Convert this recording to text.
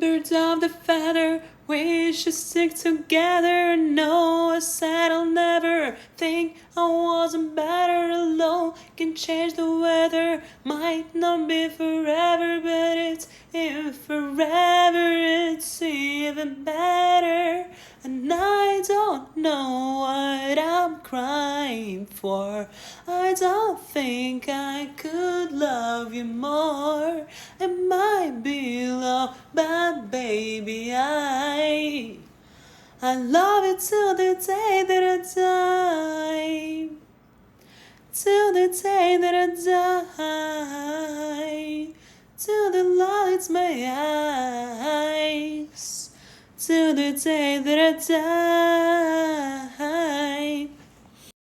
Birds of the feather, we should stick together. No, I said I'll never think I wasn't better alone. Can change the weather, might not be forever, but it's if forever, it's even better. And I don't know what I'm crying for. I don't think I could love you more. It might be love, but baby, I love you till the day that I die. Till the day that I die. Till the lights my eyes. Till the day that I die.